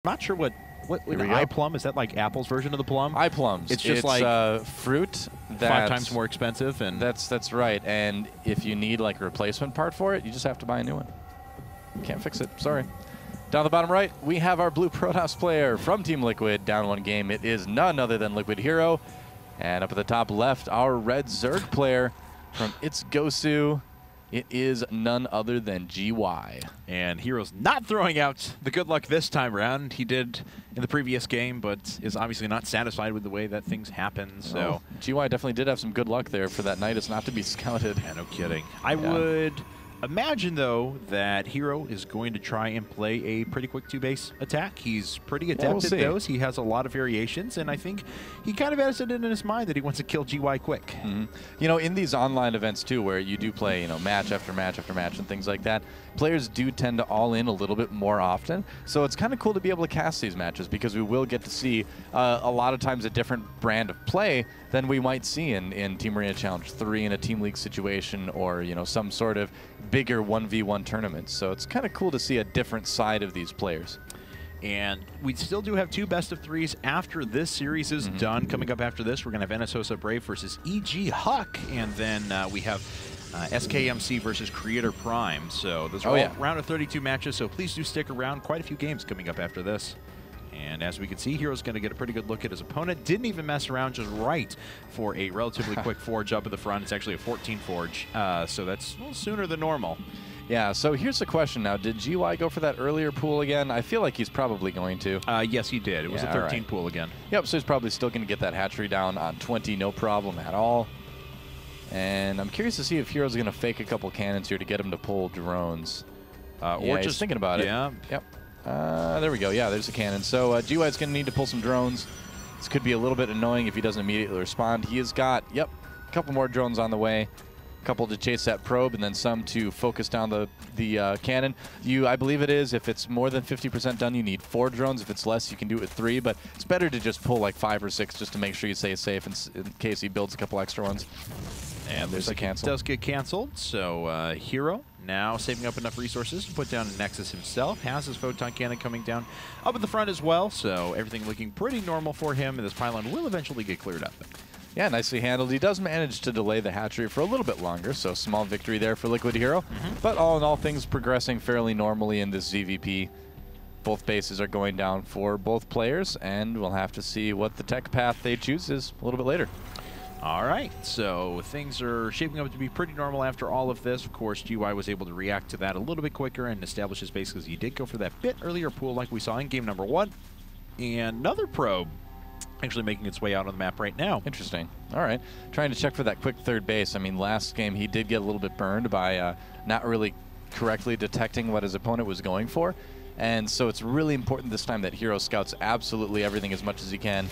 Not sure what iPlum is. That like Apple's version of the plum? iPlums. It's just like fruit that's 5 times more expensive, and that's right. And if you need like a replacement part for it, you just have to buy a new one. Can't fix it. Sorry. Down the bottom right, we have our blue Protoss player from Team Liquid. Down one game, it is none other than Liquid.HerO. And up at the top left, our red Zerg player from It's GoSu. It is none other than GY. And HerO's not throwing out the good luck this time around. He did in the previous game, but is obviously not satisfied with the way that things happen. So GY definitely did have some good luck there for that Nidus not to be scouted. Yeah, no kidding. I would imagine, though, that HerO is going to try and play a pretty quick 2-base attack. He's pretty adept at those. He has a lot of variations, and I think he kind of has it in his mind that he wants to kill GY quick. You know, in these online events, too, where you do play, you know, match after match after match and things like that, players do tend to all in a little bit more often. So it's kind of cool to be able to cast these matches because we will get to see a lot of times a different brand of play than we might see in Team Arena Challenge 3 in a Team League situation, or, you know, some sort of bigger 1v1 tournaments. So it's kind of cool to see a different side of these players. And we still do have 2 best-of-3s after this series is done. Coming up after this, we're going to have NSOSA Brave versus EG Huck, and then we have SKMC versus Creator Prime. So those are all round of 32 matches, so please do stick around. Quite a few games coming up after this. And as we can see, HerO's going to get a pretty good look at his opponent. Didn't even mess around, just right for a relatively quick forge up at the front. It's actually a 14 forge, so that's a little sooner than normal. Yeah, so here's the question now. Did GY go for that earlier pool again? I feel like he's probably going to. Yes, he did. It was a 13 pool again. Yep, so he's probably still going to get that hatchery down on 20, no problem at all. And I'm curious to see if HerO's going to fake a couple cannons here to get him to pull drones. Or just he's thinking about it. Yeah. Yep. There we go. Yeah, there's a cannon. So GY is going to need to pull some drones. This could be a little bit annoying if he doesn't immediately respond. He has got, a couple more drones on the way. A couple to chase that probe, and then some to focus down the cannon. I believe it is, if it's more than 50% done, you need 4 drones. If it's less, you can do it with 3, but it's better to just pull like 5 or 6 just to make sure you stay safe in case he builds a couple extra ones. And there's a cancel. It does get canceled, so HerO now saving up enough resources to put down a Nexus himself. Has his photon cannon coming down up at the front as well, so everything looking pretty normal for him, and this pylon will eventually get cleared up. Yeah, nicely handled. He does manage to delay the hatchery for a little bit longer, so small victory there for Liquid.HerO. But all in all, things progressing fairly normally in this ZVP. Both bases are going down for both players, and we'll have to see what the tech path they choose is a little bit later. All right, so things are shaping up to be pretty normal after all of this. Of course, GY was able to react to that a little bit quicker and establish his base because he did go for that bit earlier pool like we saw in game number 1. And another probe actually making its way out on the map right now. Interesting. All right. Trying to check for that quick third base. I mean, last game he did get a little bit burned by not really correctly detecting what his opponent was going for. And so it's really important this time that HerO scouts absolutely everything as much as he can.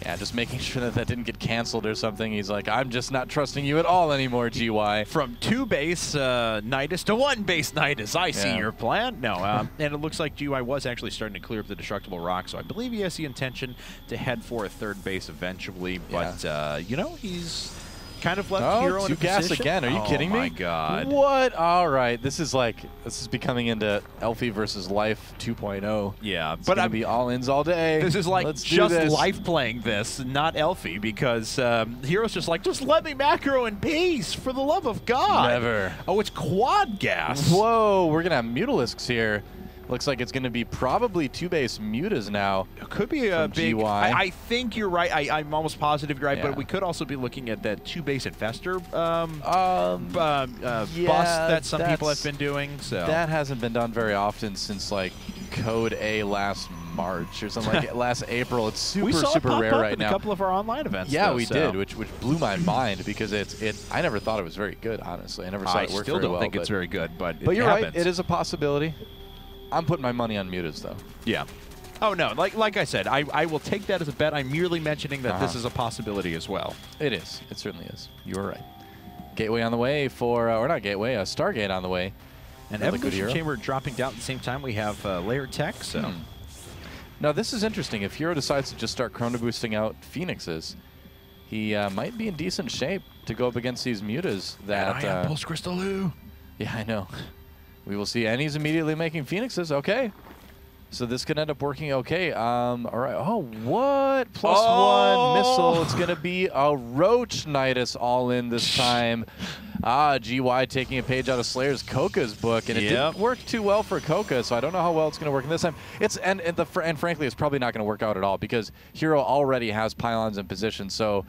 Yeah, just making sure that that didn't get canceled or something. He's like, I'm just not trusting you at all anymore, GY. From 2-base Nidus to 1-base Nidus. I see your plan. No, and it looks like GY was actually starting to clear up the destructible rock, so I believe he has the intention to head for a 3rd base eventually. But, you know, he's kind of left HerO in a gas position. Again. Are you kidding me? Oh, my God. What? All right. This is becoming into Elfie versus Life 2.0. Yeah. But I'm be all ins all day. This is like just Life playing this, not Elfie, because HerO's just like, just let me macro in peace, for the love of God. Never. Oh, it's quad gas. Whoa. We're going to have Mutalisks here. Looks like it's going to be probably 2-base Mutas now. It could be a big... GY. I think you're right. I'm almost positive you're right, but we could also be looking at that 2-base Infestor bust that some people have been doing. So that hasn't been done very often since, like, Code A last March or something like last April. It's super, super rare right now. A couple of our online events. Yeah, we did, which blew my mind because I never thought it was very good, honestly. I never saw it work very well. I still don't think it's very good, but you're right. It is a possibility. I'm putting my money on Mutas, though. Yeah. Oh, no. Like I said, I will take that as a bet. I'm merely mentioning that this is a possibility as well. It is. It certainly is. You were right. Gateway on the way for, or not Gateway, Stargate on the way. And Evolution Chamber dropping down at the same time. We have Layer Tech, so... Now, this is interesting. If HerO decides to just start chrono boosting out Phoenixes, he might be in decent shape to go up against these Mutas that... And I am Pulse Crystal. Yeah, I know. We will see. And he's immediately making Phoenixes. Okay. So this could end up working okay. All right. Oh, what? +1 missile. It's going to be a Roach Nidus all in this time. GY taking a page out of Slayer's Koka's book, and it didn't work too well for Koka, so I don't know how well it's going to work in this time. And frankly, it's probably not going to work out at all because HerO already has pylons in position, so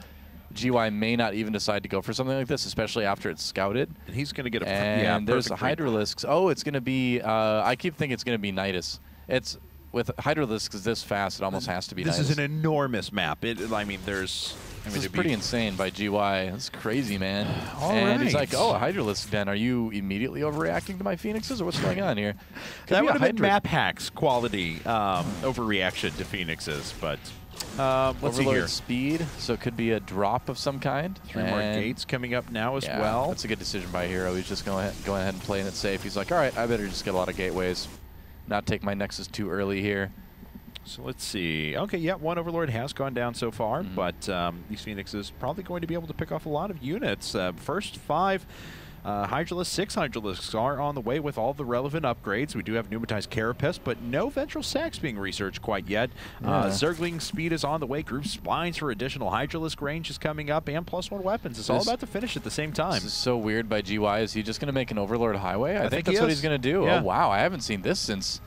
GY may not even decide to go for something like this, especially after it's scouted. And he's going to get a and there's a Hydralisk. Oh, it's going to be. I keep thinking it's going to be Nidus. It's with Hydralisks this fast, it almost has to be Nidus. This is an enormous map. I mean, this is pretty insane by GY. That's crazy, man. And he's like, oh, a Hydralisk den. Are you immediately overreacting to my Phoenixes, or what's going on here? That would have been map hacks quality overreaction to Phoenixes, but let's see here. Speed, so it could be a drop of some kind. 3 more gates coming up now as well. That's a good decision by HerO. He's just going ahead and playing it safe. He's like, all right, I better just get a lot of gateways, not take my Nexus too early here. So let's see. Okay, yeah, 1 Overlord has gone down so far, but these Phoenixes probably going to be able to pick off a lot of units. First 5 Hydralisks, 6 Hydralisks are on the way with all the relevant upgrades. We do have Pneumatized Carapace, but no Ventral Sacs being researched quite yet. Zergling Speed is on the way. Group Spines for additional Hydralisk range is coming up, and +1 weapons. It's all about to finish at the same time. This is so weird by GY. Is he just going to make an Overlord Highway? I think that's what he's going to do. Yeah. Oh, wow. I haven't seen this since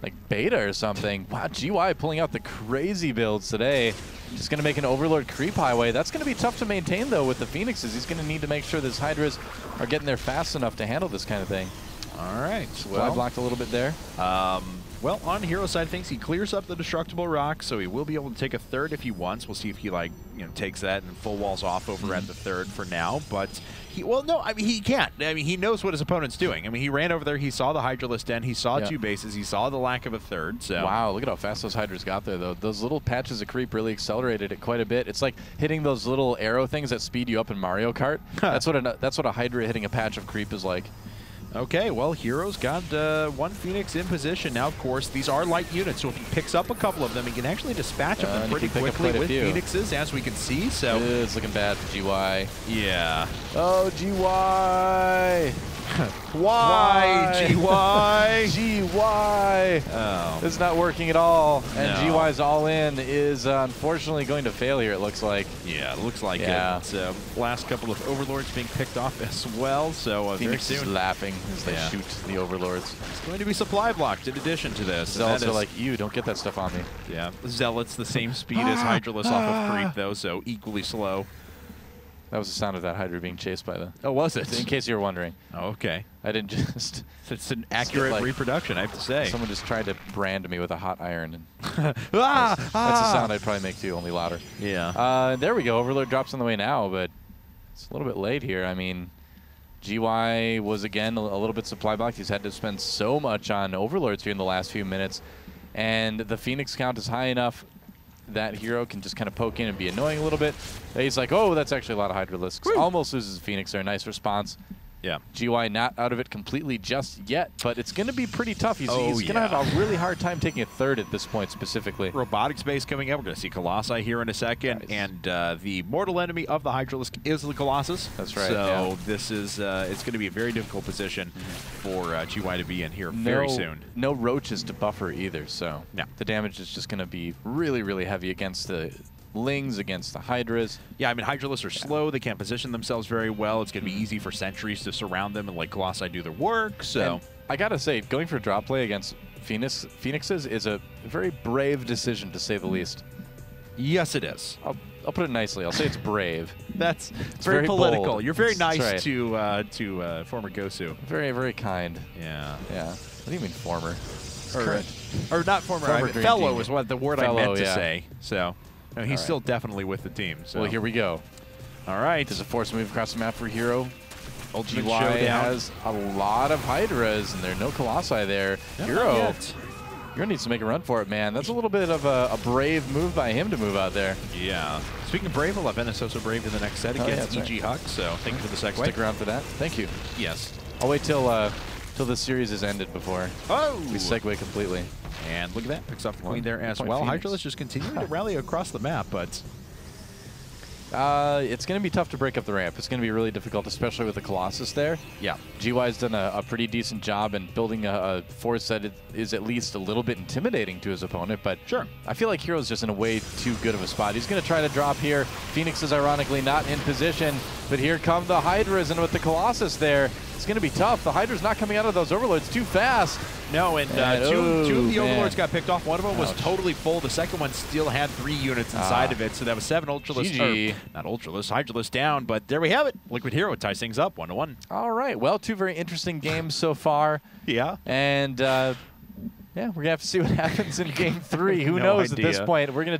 like beta or something. Wow, GY pulling out the crazy builds today. Just going to make an Overlord Creep Highway. That's going to be tough to maintain, though, with the Phoenixes. He's going to need to make sure his Hydras are getting there fast enough to handle this kind of thing. All right. Well, I blocked a little bit there. Well, on HerO side of things, he clears up the Destructible Rock, so he will be able to take a 3rd if he wants. We'll see if he, takes that and full walls off over at the 3rd for now. But he can't. I mean, he knows what his opponent's doing. I mean, he ran over there. He saw the Hydralisk Den. He saw 2 bases. He saw the lack of a 3rd. So wow, look at how fast those Hydras got there, though. Those little patches of creep really accelerated it quite a bit. It's like hitting those little arrow things that speed you up in Mario Kart. That's what a Hydra hitting a patch of creep is like. Okay, well, HerO's got 1 Phoenix in position. Now, of course, these are light units, so if he picks up a couple of them, he can actually dispatch them pretty quickly with Phoenixes, as we can see. So it's looking bad for GY. Yeah. Oh, GY. Why, GY? GY. Oh. It's not working at all. And GY's all-in is unfortunately going to fail here, it looks like. Yeah, it looks like it. So last couple of Overlords being picked off as well. So Phoenix very soon. Is laughing as they shoot the Overlords. It's going to be supply blocked in addition to this. Zealots are like, you don't get that stuff on me. Yeah, Zealots the same speed as Hydralisk off of Creep, though, so equally slow. That was the sound of that Hydra being chased by the... Oh, was it? In case you were wondering. Oh, okay. I didn't just... It's an accurate reproduction, I have to say. Someone just tried to brand me with a hot iron. And that's the sound I'd probably make, too, only louder. Yeah. There we go. Overlord drops on the way now, but it's a little bit late here. I mean, GY was, again, a little bit supply blocked. He's had to spend so much on Overlords here in the last few minutes. And the Phoenix count is high enough that HerO can just kind of poke in and be annoying a little bit. He's like, oh, that's actually a lot of Hydralisks. Woo! Almost loses Phoenix there. Nice response. Yeah. GY not out of it completely just yet, but it's going to be pretty tough. He's going to have a really hard time taking a 3rd at this point specifically. Robotics base coming up. We're going to see Colossi here in a second. Nice. And the mortal enemy of the Hydralisk is the Colossus. That's right. So this is it's going to be a very difficult position for GY to be in here very soon. No roaches to buffer either, so the damage is just going to be really, really heavy against the Lings, against the Hydras. Yeah, I mean, Hydralisks are slow. They can't position themselves very well. It's going to be easy for sentries to surround them and let Colossi do their work. So and I got to say, going for drop play against Phoenixes is a very brave decision, to say the least. Yes, it is. I'll put it nicely. I'll say it's brave. It's very political. Bold. You're very nice to former GoSu. Very, very kind. Yeah. Yeah. What do you mean former? Or not former. Fellow is what the word I meant to say. So. No, he's still definitely with the team. So. Well, here we go. All right. There's a force move across the map for HerO. Ultimate GY Showdown has a lot of Hydras, and there are no Colossi there. HerO, you're going to need to make a run for it, man. That's a little bit of a brave move by him to move out there. Yeah. Speaking of brave, we'll have Enesosa Brave in the next set against EG Huck, so thank you for the segue. Stick around for that. Thank you. Yes. I'll wait till this series is ended before we segue completely. And look at that. Picks off the Queen there as well. Hydralisk just continuing to rally across the map, but It's going to be tough to break up the ramp. It's going to be really difficult, especially with the Colossus there. Yeah. GY's done a pretty decent job in building a force that is at least a little bit intimidating to his opponent, but sure. I feel like Hero's just in a way too good of a spot. He's going to try to drop here. Phoenix is ironically not in position, but here come the Hydras, and with the Colossus there, it's going to be tough. The Hydra's not coming out of those Overlords too fast. No, and two of the Overlords got picked off. One of them was Ouch. Totally full. The second one still had 3 units inside of it, so that was 7 Ultralisk. Not Ultralisk, Hydralisk down, but there we have it. Liquid.HerO ties things up 1-1. All right. Well, 2 very interesting games so far. Yeah. And, yeah, we're going to have to see what happens in Game 3. Who knows at this point? We're going to